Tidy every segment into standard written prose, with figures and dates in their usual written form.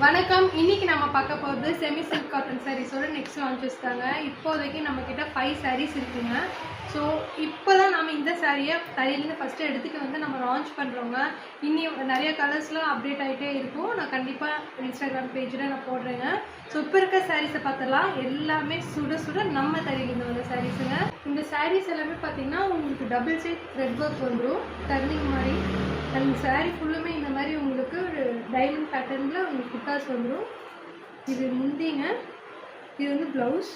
வணக்கம். இன்னைக்கு நம்ம பார்க்க போகிறது செமி சில்க் காட்டன் சாரீஸோட நெக்ஸ்ட் லான்ச்சஸ் தாங்க. இப்போதைக்கு நம்மக்கிட்ட 5 சாரீஸ் இருக்குங்க. ஸோ இப்போ தான் நம்ம இந்த சாரியை தரையிலேருந்து ஃபஸ்ட்டு எடுத்துகிட்டு வந்து நம்ம லான்ச் பண்ணுறோங்க. இன்னி நிறைய கலர்ஸ்லாம் அப்டேட் ஆகிட்டே இருக்கும். நான் கண்டிப்பாக இன்ஸ்டாகிராம் பேஜில் நான் போடுறேங்க. ஸோ இப்போ இருக்க சாரீஸை பார்த்துலாம். எல்லாமே சுட சுட நம்ம தரையிலேருந்து வந்த சாரீஸுங்க. இந்த சாரீஸ் எல்லாமே பார்த்தீங்கன்னா உங்களுக்கு டபுள் சைட் த்ரெட் ஒர்க் வந்துடும், டர்னிங் மாதிரி. அந்த சாரீ ஃபுல்லுமே இந்த மாதிரி உங்களுக்கு டைமண்ட் பேட்டர்னில் உங்களுக்கு குட்டாஸ் வந்துடும். இது முந்திங்க, இது வந்து ப்ளவுஸ்.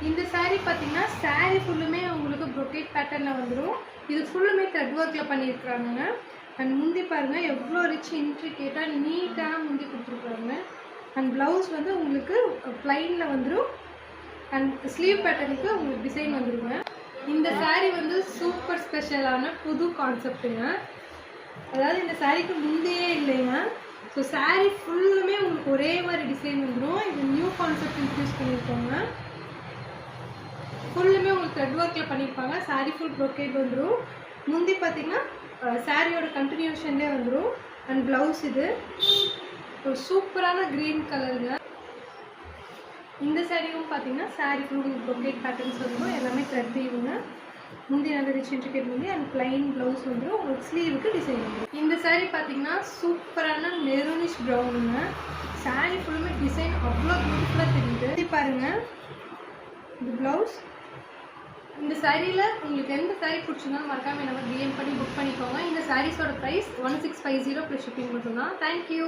இந்த சாரீ பார்த்தீங்கன்னா சாரீ ஃபுல்லுமே உங்களுக்கு ப்ரொக்கேட் பேட்டர்னில் வந்துடும். இது ஃபுல்லுமே த்ரெட் ஒர்க்கில் பண்ணியிருக்கிறாங்க. அண்ட் முந்தி பாருங்கள் எவ்வளோ ரிச் இன்ட்ரிகேட்டாக நீட்டாக முந்தி கொடுத்துருக்குறாங்க. அண்ட் ப்ளவுஸ் வந்து உங்களுக்கு ப்ளைனில் வந்துடும். அண்ட் ஸ்லீவ் பேட்டர்னுக்கு உங்களுக்கு டிசைன் வந்துடுங்க. இந்த சாரீ வந்து சூப்பர் ஸ்பெஷலான புது கான்செப்ட்டுங்க. அதாவது இந்த சாரீக்கு முந்தையே இல்லைங்க. ஸோ சாரீ ஃபுல்லுமே உங்களுக்கு ஒரே மாதிரி டிசைன் வந்துடும். இது நியூ கான்செப்ட் இன்ட்ரடியூஸ் பண்ணியிருக்கோங்க. ஃபுல்லுமே உங்களுக்கு த்ரெட் ஒர்க்கில் பண்ணியிருப்பாங்க. சாரீ ஃபுல் ப்ரொக்கேட் வந்துடும். முந்தி பார்த்தீங்கன்னா சாரியோட கண்டினியூஷன்லேயே வந்துடும். அண்ட் ப்ளவுஸ் இது ஒரு சூப்பரான க்ரீன் கலருங்க. இந்த சாரியும் பார்த்தீங்கன்னா சாரீ ஃபுல் ப்ரொக்கேட் பேட்டர்ன்ஸ் வந்துடும். எல்லாமே த்ரெட் வீவுங்க. முந்தி நல்ல ரிச் இன்ட்ரிகேட் முந்தி அண்ட் பிளைன் ப்ளவுஸ் வந்துடும். உங்களுக்கு ஸ்லீவுக்கு டிசைன் வந்துடும். இந்த சாரீ பார்த்தீங்கன்னா சூப்பரான மெரூனிஷ் ப்ரௌனுங்க. சாரீ ஃபுல்லுமே டிசைன் அவ்வளோ பியூட்டிஃபுல்லாக தெரியுது. இது பாருங்கள், இது ப்ளவுஸ். இந்த சாரியில் உங்களுக்கு எந்த சாரீ பிடிச்சிருந்தாலும் மறக்காமல் நம்ம டிஎம் பண்ணி புக் பண்ணிக்கோங்க. இந்த சாரீஸோட ப்ரைஸ் 1650 ப்ளஸ் ஷிப்பிங் மட்டும்தான். தேங்க்யூ.